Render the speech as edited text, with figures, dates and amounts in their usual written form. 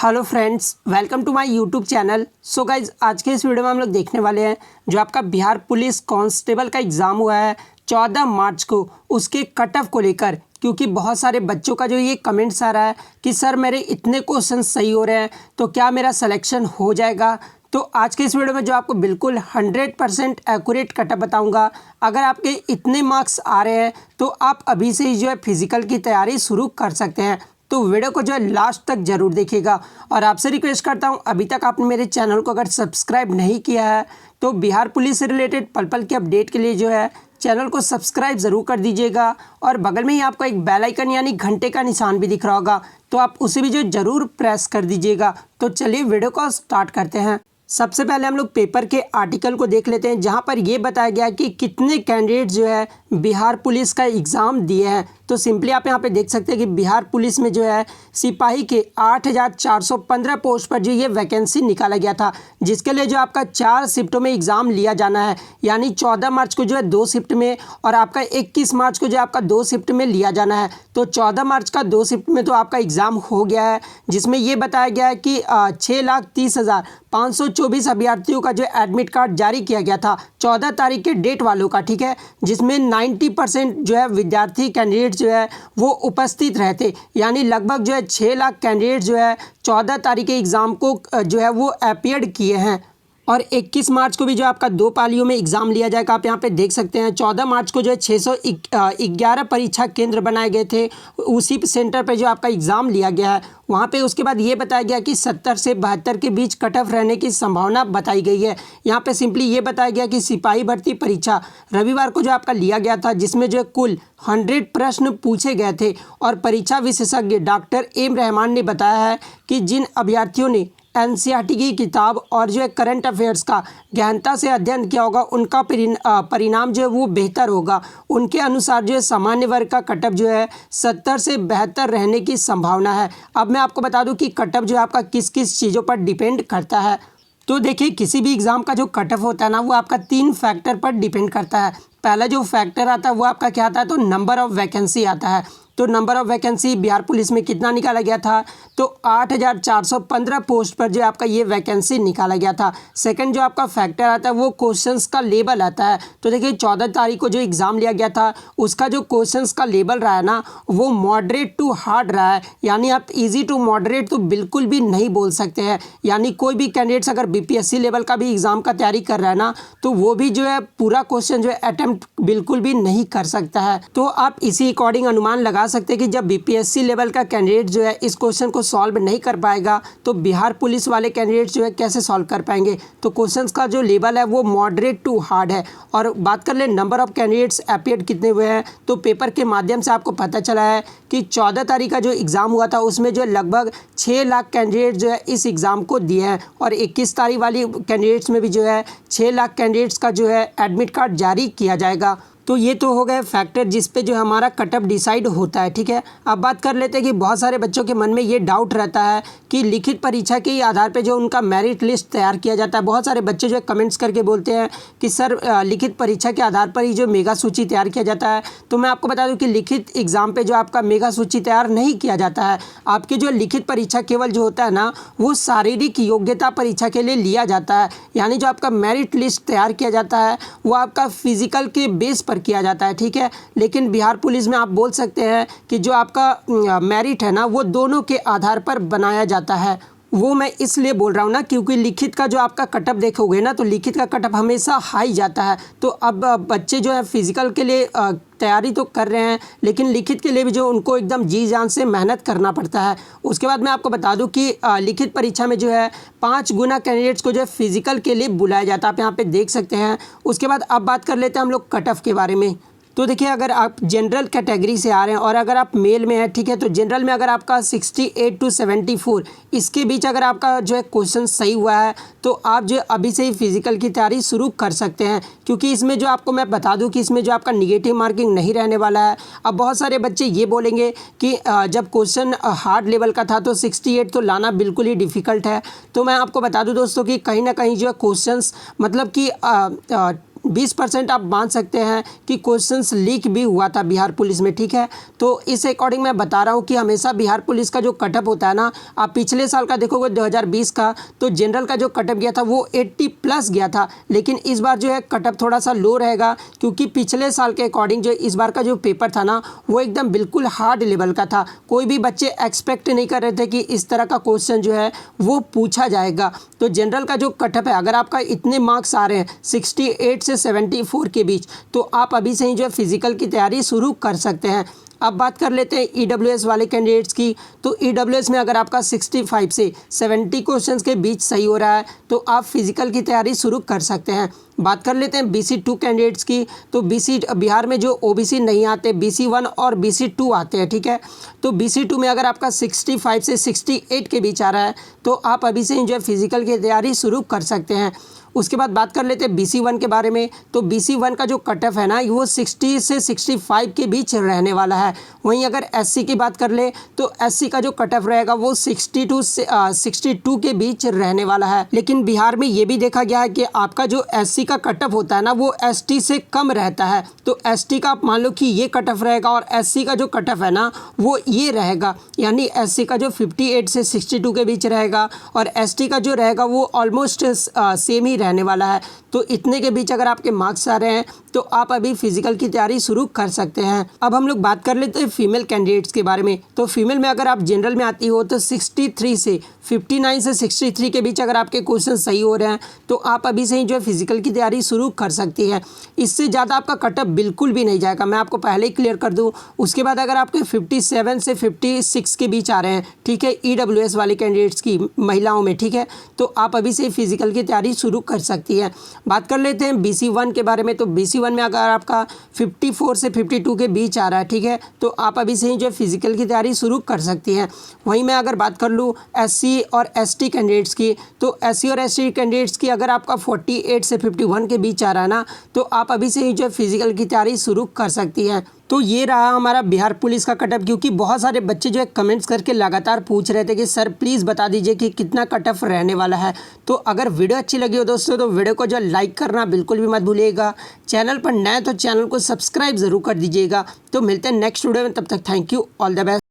Hello friends, welcome to my YouTube channel. So guys, आज के इस वीडियो में हम लोग देखने वाले हैं जो आपका बिहार पुलिस कांस्टेबल का एग्ज़ाम हुआ है 14 मार्च को, उसके कट ऑफ को लेकर। क्योंकि बहुत सारे बच्चों का जो ये कमेंट्स आ रहा है कि सर मेरे इतने क्वेश्चन सही हो रहे हैं तो क्या मेरा सिलेक्शन हो जाएगा। तो आज के इस वीडियो में जो आपको बिल्कुल 100% एक्यूरेट कट ऑफ बताऊँगा। अगर आपके इतने मार्क्स आ रहे हैं तो आप अभी से ही जो है फिज़िकल की तैयारी शुरू कर सकते हैं। तो वीडियो को जो है लास्ट तक जरूर देखिएगा। और आपसे रिक्वेस्ट करता हूं, अभी तक आपने मेरे चैनल को अगर सब्सक्राइब नहीं किया है तो बिहार पुलिस से रिलेटेड पल पल के अपडेट के लिए जो है चैनल को सब्सक्राइब ज़रूर कर दीजिएगा। और बगल में ही आपको एक बेल आइकन यानी घंटे का निशान भी दिख रहा होगा, तो आप उसे भी जो ज़रूर प्रेस कर दीजिएगा। तो चलिए वीडियो को स्टार्ट करते हैं। सबसे पहले हम लोग पेपर के आर्टिकल को देख लेते हैं, जहां पर यह बताया गया कि कितने कैंडिडेट जो है बिहार पुलिस का एग्ज़ाम दिए हैं। तो सिंपली आप यहां पे देख सकते हैं कि बिहार पुलिस में जो है सिपाही के 8,415 पोस्ट पर जो ये वैकेंसी निकाला गया था, जिसके लिए जो आपका 4 शिफ्टों में एग्ज़ाम लिया जाना है। यानी 14 मार्च को जो है 2 शिफ्ट में और आपका 21 मार्च को जो आपका 2 शिफ्ट में लिया जाना है। तो 14 मार्च का 2 शिफ्ट में तो आपका एग्ज़ाम हो गया है, जिसमें ये बताया गया है कि 6,30,524 अभ्यर्थियों का जो एडमिट कार्ड जारी किया गया था 14 तारीख के डेट वालों का, ठीक है। जिसमें 90% जो है विद्यार्थी कैंडिडेट जो है वो उपस्थित रहते। यानी लगभग जो है 6 लाख कैंडिडेट जो है 14 तारीख के एग्ज़ाम को जो है वो अपीयर किए हैं। और 21 मार्च को भी जो आपका 2 पालियों में एग्ज़ाम लिया जाएगा। आप यहाँ पे देख सकते हैं 14 मार्च को जो है 611 परीक्षा केंद्र बनाए गए थे, उसी सेंटर पे जो आपका एग्ज़ाम लिया गया है वहाँ पे। उसके बाद ये बताया गया कि 70 से 72 के बीच कट ऑफ रहने की संभावना बताई गई है। यहाँ पे सिंपली ये बताया गया कि सिपाही भर्ती परीक्षा रविवार को जो आपका लिया गया था, जिसमें जो है कुल 100 प्रश्न पूछे गए थे। और परीक्षा विशेषज्ञ डॉक्टर एम रहमान ने बताया है कि जिन अभ्यर्थियों ने एनसीईआरटी की किताब और जो है करंट अफेयर्स का गहनता से अध्ययन किया होगा, उनका परिणाम जो है वो बेहतर होगा। उनके अनुसार जो है सामान्य वर्ग का कट ऑफ जो है 70 से 72 रहने की संभावना है। अब मैं आपको बता दूं कि कट ऑफ जो है आपका किस किस चीज़ों पर डिपेंड करता है। तो देखिए, किसी भी एग्ज़ाम का जो कट ऑफ होता है ना, वो आपका 3 फैक्टर पर डिपेंड करता है। पहला जो फैक्टर आता है वो आपका क्या आता है, तो नंबर ऑफ़ वैकेंसी आता है। तो number of vacancy Bihar police में कितना निकाला गया था, तो 8,415 पोस्ट पर जो आपका ये वैकेंसी निकाला गया था। सेकंड जो आपका फैक्टर आता है वो क्वेश्चंस का लेवल आता है। तो देखिए 14 तारीख को जो एग्ज़ाम लिया गया था उसका जो क्वेश्चंस का लेवल रहा है ना, वो मॉडरेट टू हार्ड रहा है। यानी आप इजी टू मॉडरेट तो बिल्कुल भी नहीं बोल सकते हैं। यानी कोई भी कैंडिडेट्स अगर बीपीएससी लेवल का भी एग्ज़ाम का तैयारी कर रहा है ना, तो वो भी जो है पूरा क्वेश्चन जो है अटैम्प्ट बिल्कुल भी नहीं कर सकता है। तो आप इसी अकॉर्डिंग अनुमान लगा सकते हैं कि जब बीपीएससी लेवल का कैंडिडेट जो है इस क्वेश्चन को सॉल्व नहीं कर पाएगा तो बिहार पुलिस वाले कैंडिडेट जो है कैसे सॉल्व कर पाएंगे। तो क्वेश्चंस का जो लेवल है वो मॉडरेट टू हार्ड है। और बात कर ले नंबर ऑफ कैंडिडेट्स अपीयर कितने हुए हैं, तो पेपर के माध्यम से आपको पता चला है कि 14 तारीख का जो एग्ज़ाम हुआ था उसमें जो लगभग 6 लाख कैंडिडेट जो है इस एग्ज़ाम को दिए हैं। और 21 तारीख वाली कैंडिडेट्स में भी जो है 6 लाख कैंडिडेट्स का जो है एडमिट कार्ड जारी किया जाएगा। तो ये तो हो गए फैक्टर जिस पे जो हमारा कट ऑफ डिसाइड होता है, ठीक है। अब बात कर लेते हैं कि बहुत सारे बच्चों के मन में ये डाउट रहता है कि लिखित परीक्षा के आधार पे जो उनका मेरिट लिस्ट तैयार किया जाता है। बहुत सारे बच्चे जो है कमेंट्स करके बोलते हैं कि सर लिखित परीक्षा के आधार पर ही जो मेगा सूची तैयार किया जाता है। तो मैं आपको बता दूँ कि लिखित एग्ज़ाम पर जो आपका मेगा सूची तैयार नहीं किया जाता है। आपकी जो लिखित परीक्षा केवल जो होता है ना, वो शारीरिक योग्यता परीक्षा के लिए लिया जाता है। यानी जो आपका मेरिट लिस्ट तैयार किया जाता है वो आपका फिजिकल के बेस किया जाता है, ठीक है। लेकिन बिहार पुलिस में आप बोल सकते हैं कि जो आपका मेरिट है ना, वो दोनों के आधार पर बनाया जाता है। वो मैं इसलिए बोल रहा हूँ ना क्योंकि लिखित का जो आपका कट ऑफ देखोगे ना, तो लिखित का कट ऑफ हमेशा हाई जाता है। तो अब बच्चे जो है फिजिकल के लिए तैयारी तो कर रहे हैं, लेकिन लिखित के लिए भी जो उनको एकदम जी जान से मेहनत करना पड़ता है। उसके बाद मैं आपको बता दूं कि लिखित परीक्षा में जो है 5 गुना कैंडिडेट्स को जो है फिजिकल के लिए बुलाया जाता है। आप यहाँ पे देख सकते हैं। उसके बाद अब बात कर लेते हैं हम लोग कट ऑफ के बारे में। तो देखिए, अगर आप जनरल कैटेगरी से आ रहे हैं और अगर आप मेल में हैं, ठीक है, तो जनरल में अगर आपका 68 to 74 इसके बीच अगर आपका जो है क्वेश्चन सही हुआ है तो आप जो अभी से ही फिजिकल की तैयारी शुरू कर सकते हैं। क्योंकि इसमें जो आपको मैं बता दूं कि इसमें जो आपका निगेटिव मार्किंग नहीं रहने वाला है। अब बहुत सारे बच्चे ये बोलेंगे कि जब क्वेश्चन हार्ड लेवल का था तो 68 तो लाना बिल्कुल ही डिफ़िकल्ट है। तो मैं आपको बता दूँ दोस्तों कि कहीं ना कहीं जो है क्वेश्चंस मतलब कि 20% आप मान सकते हैं कि क्वेश्चंस लीक भी हुआ था बिहार पुलिस में, ठीक है। तो इस अकॉर्डिंग मैं बता रहा हूँ कि हमेशा बिहार पुलिस का जो कटअप होता है ना, आप पिछले साल का देखोगे 2020 का, तो जनरल का जो कटअप गया था वो 80 प्लस गया था। लेकिन इस बार जो है कटअप थोड़ा सा लो रहेगा, क्योंकि पिछले साल के अकॉर्डिंग जो इस बार का जो पेपर था ना वो एकदम बिल्कुल हार्ड लेवल का था। कोई भी बच्चे एक्सपेक्ट नहीं कर रहे थे कि इस तरह का क्वेश्चन जो है वो पूछा जाएगा। तो जनरल का जो कटअप है, अगर आपका इतने मार्क्स आ रहे हैं 68 से 74 के बीच, तो आप अभी से ही जो है फिजिकल की तैयारी शुरू कर सकते हैं। अब बात कर लेते हैं ईडब्ल्यूएस वाले कैंडिडेट्स की। तो ईडब्ल्यूएस में अगर आपका 65 से 70 क्वेश्चंस के बीच सही हो रहा है तो आप फिजिकल की तैयारी शुरू कर सकते हैं। बात कर लेते हैं BC2 कैंडिडेट्स की। तो बिहार में जो OBC नहीं आते, BC1 और BC2 आते हैं, ठीक है। तो BC2 में अगर आपका 65 से 68 के बीच आ रहा है तो आप अभी से जो है फिजिकल की तैयारी शुरू कर सकते हैं। उसके बाद बात कर लेते हैं BC1 के बारे में। तो BC1 का जो कटअप है ना वो 60 से 65 के बीच रहने वाला है। वहीं अगर SC की बात कर ले तो SC का जो कटअप रहेगा वो 62 से 62 के बीच रहने वाला है। लेकिन बिहार में ये भी देखा गया है कि आपका जो SC का कटअप होता है ना वो ST से कम रहता है। तो ST का आप मान लो कि ये कटअप रहेगा और SC का जो कटअप है ना वो ये रहेगा, यानी SC का जो 58 से 62 के बीच रहेगा और ST का जो रहेगा वो ऑलमोस्ट सेम ही रहने वाला है। तो इतने के बीच अगर आपके मार्क्स आ रहे हैं तो आप अभी फिजिकल की तैयारी शुरू कर सकते हैं। अब हम लोग बात कर लेते हैं फीमेल कैंडिडेट्स के बारे में। तो फीमेल में अगर आप जनरल में आती हो तो 63 से 59 से 63 के बीच अगर आपके क्वेश्चन सही हो रहे हैं तो आप अभी से ही जो है फिजिकल की तैयारी शुरू कर सकती है। इससे ज़्यादा आपका कटअप बिल्कुल भी नहीं जाएगा, मैं आपको पहले ही क्लियर कर दूँ। उसके बाद अगर आपके 57 से 56 के बीच आ रहे हैं, ठीक है, EWS वाले कैंडिडेट्स की महिलाओं में, ठीक है, तो आप अभी से फिजिकल की तैयारी शुरू कर सकती है। बात कर लेते हैं BC1 के बारे में। तो BC1 में अगर आपका 54 से 52 के बीच आ रहा है, ठीक है, तो आप अभी से ही जो है फिजिकल की तैयारी शुरू कर सकती हैं। वहीं मैं अगर बात कर लूँ SC और ST कैंडिडेट्स की, तो SC और ST कैंडिडेट्स की अगर आपका 48 से 51 के बीच आ रहा है ना तो आप अभी से ही जो है फिजिकल की तैयारी शुरू कर सकती हैं। तो ये रहा हमारा बिहार पुलिस का कटअप, क्योंकि बहुत सारे बच्चे जो है कमेंट्स करके लगातार पूछ रहे थे कि सर प्लीज़ बता दीजिए कि कितना कटअप रहने वाला है। तो अगर वीडियो अच्छी लगी हो दोस्तों तो वीडियो को जो लाइक करना बिल्कुल भी मत भूलिएगा। चैनल पर नए तो चैनल को सब्सक्राइब ज़रूर कर दीजिएगा। तो मिलते हैं नेक्स्ट वीडियो में, तब तक thank you, all the best.